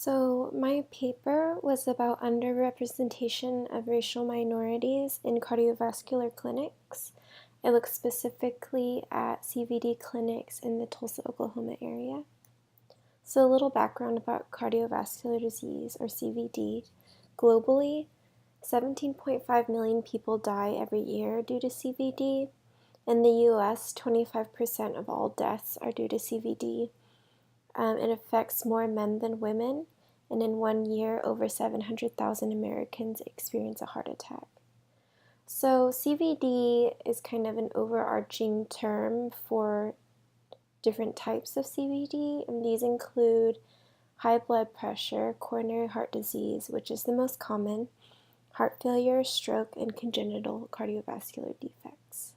So my paper was about underrepresentation of racial minorities in cardiovascular clinics. I looked specifically at CVD clinics in the Tulsa, Oklahoma area. So a little background about cardiovascular disease, or CVD. Globally, 17.5 million people die every year due to CVD. In the US, 25% of all deaths are due to CVD. It affects more men than women, and in 1 year, over 700,000 Americans experience a heart attack. So CVD is kind of an overarching term for different types of CVD, and these include high blood pressure, coronary heart disease, which is the most common, heart failure, stroke, and congenital cardiovascular defects.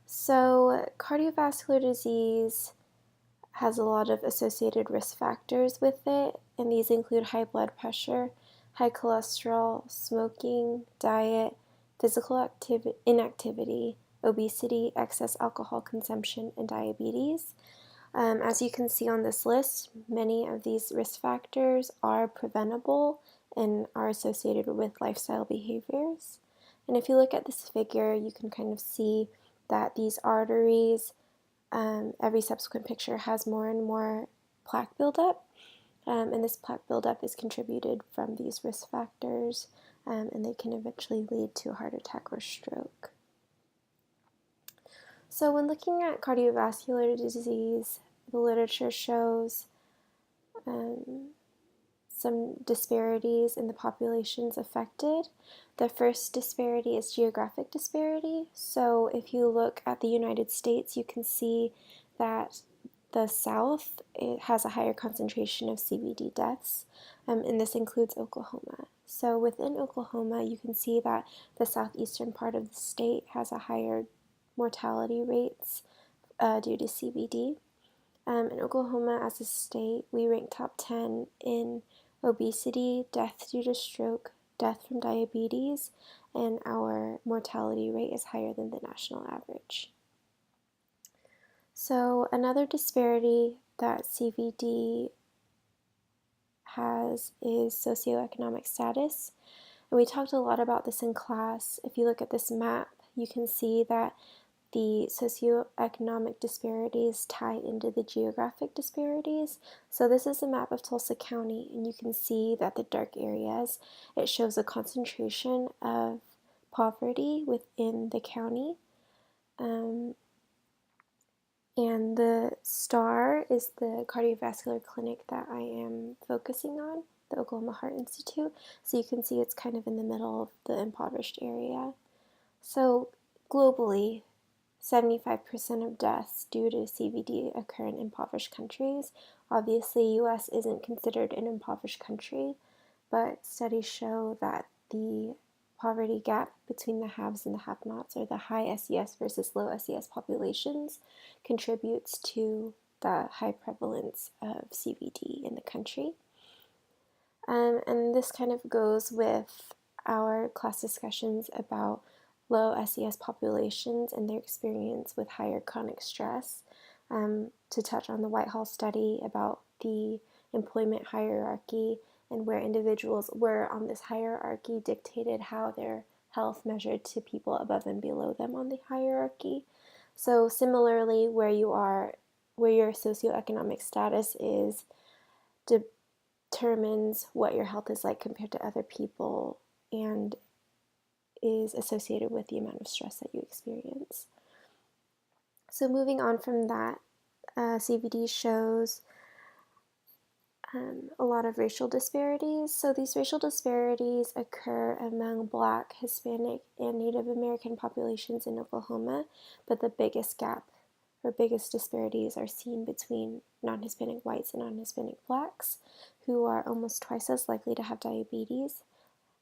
So cardiovascular disease has a lot of associated risk factors with it, and these include high blood pressure, high cholesterol, smoking, diet, physical inactivity, obesity, excess alcohol consumption, and diabetes. As you can see on this list, many of these risk factors are preventable and are associated with lifestyle behaviors. And if you look at this figure, you can kind of see that these arteries, every subsequent picture has more and more plaque buildup, and this plaque buildup is contributed from these risk factors, and they can eventually lead to a heart attack or stroke. So when looking at cardiovascular disease, the literature shows some disparities in the populations affected. The first disparity is geographic disparity. So if you look at the United States, you can see that the South, it has a higher concentration of CVD deaths, and this includes Oklahoma. So within Oklahoma, you can see that the southeastern part of the state has a higher mortality rates due to CVD. In Oklahoma, as a state, we rank top 10 in obesity, death due to stroke, death from diabetes, and our mortality rate is higher than the national average. So another disparity that CVD has is socioeconomic status. And we talked a lot about this in class. If you look at this map, you can see that the socioeconomic disparities tie into the geographic disparities. So this is a map of Tulsa County, and you can see that the dark areas, it shows a concentration of poverty within the county. And the star is the cardiovascular clinic that I am focusing on, the Oklahoma Heart Institute. So you can see it's kind of in the middle of the impoverished area. So globally, 75% of deaths due to CVD occur in impoverished countries. Obviously, US isn't considered an impoverished country, but studies show that the poverty gap between the haves and the have-nots, or the high SES versus low SES populations, contributes to the high prevalence of CVD in the country. And this kind of goes with our class discussions about low SES populations and their experience with higher chronic stress, to touch on the Whitehall study about the employment hierarchy and where individuals were on this hierarchy dictated how their health measured to people above and below them on the hierarchy. So similarly, where your socioeconomic status is determines what your health is like compared to other people, and is associated with the amount of stress that you experience. So moving on from that, CVD shows a lot of racial disparities. So these racial disparities occur among Black, Hispanic, and Native American populations in Oklahoma, but the biggest gap or biggest disparities are seen between non-Hispanic whites and non-Hispanic Blacks, who are almost twice as likely to have diabetes.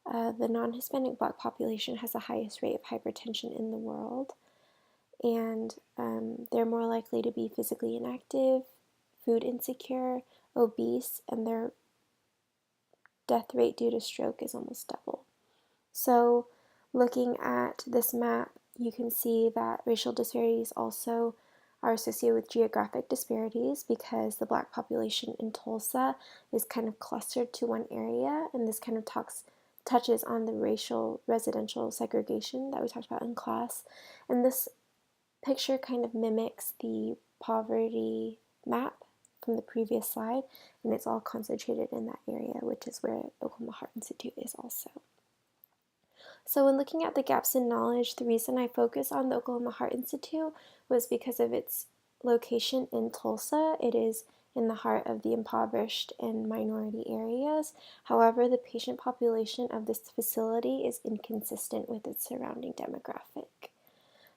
The non-Hispanic Black population has the highest rate of hypertension in the world, and they're more likely to be physically inactive, food insecure, obese, and their death rate due to stroke is almost double. So looking at this map, you can see that racial disparities also are associated with geographic disparities because the Black population in Tulsa is kind of clustered to one area, and this kind of touches on the racial residential segregation that we talked about in class. And this picture kind of mimics the poverty map from the previous slide, and it's all concentrated in that area, which is where Oklahoma Heart Institute is also. So when looking at the gaps in knowledge, the reason I focus on the Oklahoma Heart Institute was because of its location in Tulsa. It is in the heart of the impoverished and minority areas. However, the patient population of this facility is inconsistent with its surrounding demographic.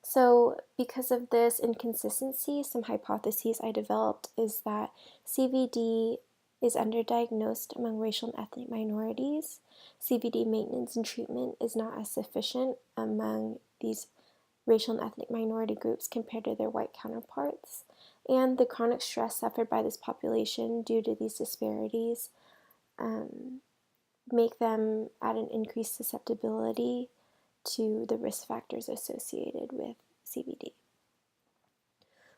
So because of this inconsistency, some hypotheses I developed is that CVD is underdiagnosed among racial and ethnic minorities. CVD maintenance and treatment is not as sufficient among these racial and ethnic minority groups compared to their white counterparts. And the chronic stress suffered by this population due to these disparities make them at an increased susceptibility to the risk factors associated with CVD.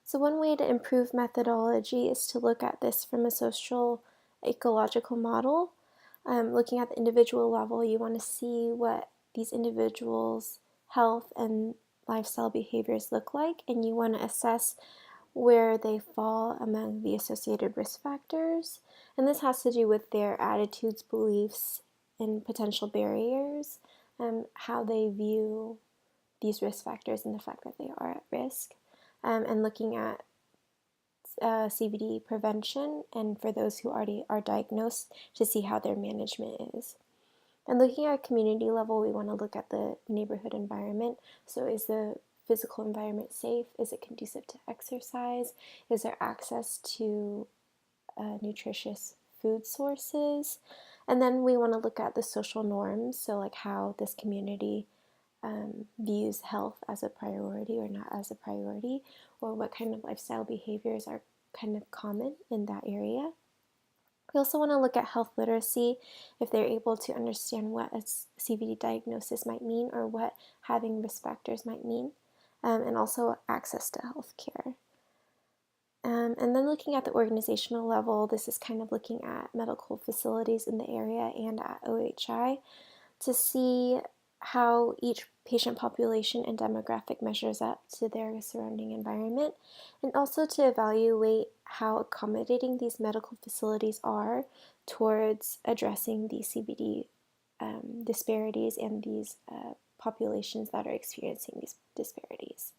So one way to improve methodology is to look at this from a social ecological model. Looking at the individual level, you want to see what these individuals' health and lifestyle behaviors look like, and you want to assess where they fall among the associated risk factors. And this has to do with their attitudes, beliefs, and potential barriers, how they view these risk factors and the fact that they are at risk, and looking at CVD prevention, and for those who already are diagnosed, to see how their management is. And looking at community level, we want to look at the neighborhood environment. So is the physical environment safe? Is it conducive to exercise? Is there access to nutritious food sources? And then we want to look at the social norms, so like how this community views health as a priority or not as a priority, or what kind of lifestyle behaviors are kind of common in that area. We also want to look at health literacy, if they're able to understand what a CVD diagnosis might mean or what having risk factors might mean, and also access to health care. And then looking at the organizational level, this is kind of looking at medical facilities in the area and at OHI to see how each patient population and demographic measures up to their surrounding environment, and also to evaluate how accommodating these medical facilities are towards addressing the CVD disparities and these populations that are experiencing these disparities.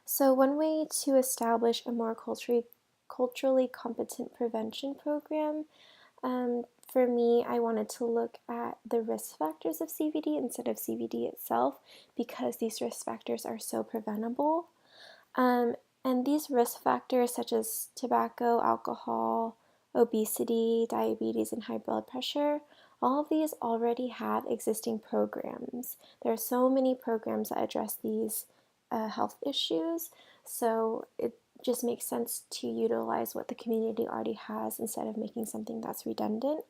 So one way to establish a more culturally competent prevention program, for me, I wanted to look at the risk factors of CVD instead of CVD itself, because these risk factors are so preventable. And these risk factors such as tobacco, alcohol, obesity, diabetes, and high blood pressure, all of these already have existing programs. There are so many programs that address these health issues, so it just makes sense to utilize what the community already has instead of making something that's redundant.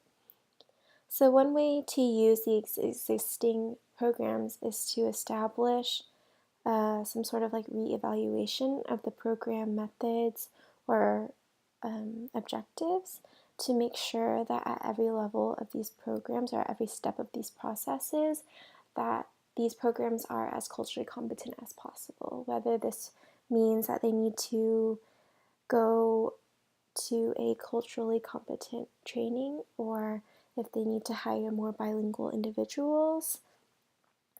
So one way to use the existing programs is to establish some sort of like reevaluation of the program methods or objectives to make sure that at every level of these programs or at every step of these processes that these programs are as culturally competent as possible, whether this means that they need to go to a culturally competent training or if they need to hire more bilingual individuals,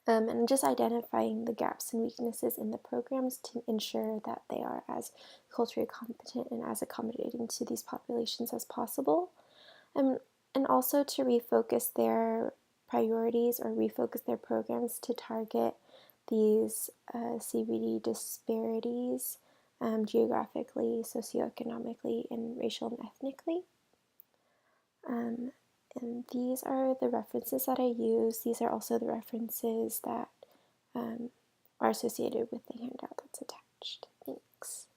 and just identifying the gaps and weaknesses in the programs to ensure that they are as culturally competent and as accommodating to these populations as possible, and also to refocus their priorities or refocus their programs to target these CVD disparities geographically, socioeconomically, and racial and ethnically. And these are the references that I use. These are also the references that are associated with the handout that's attached. Thanks.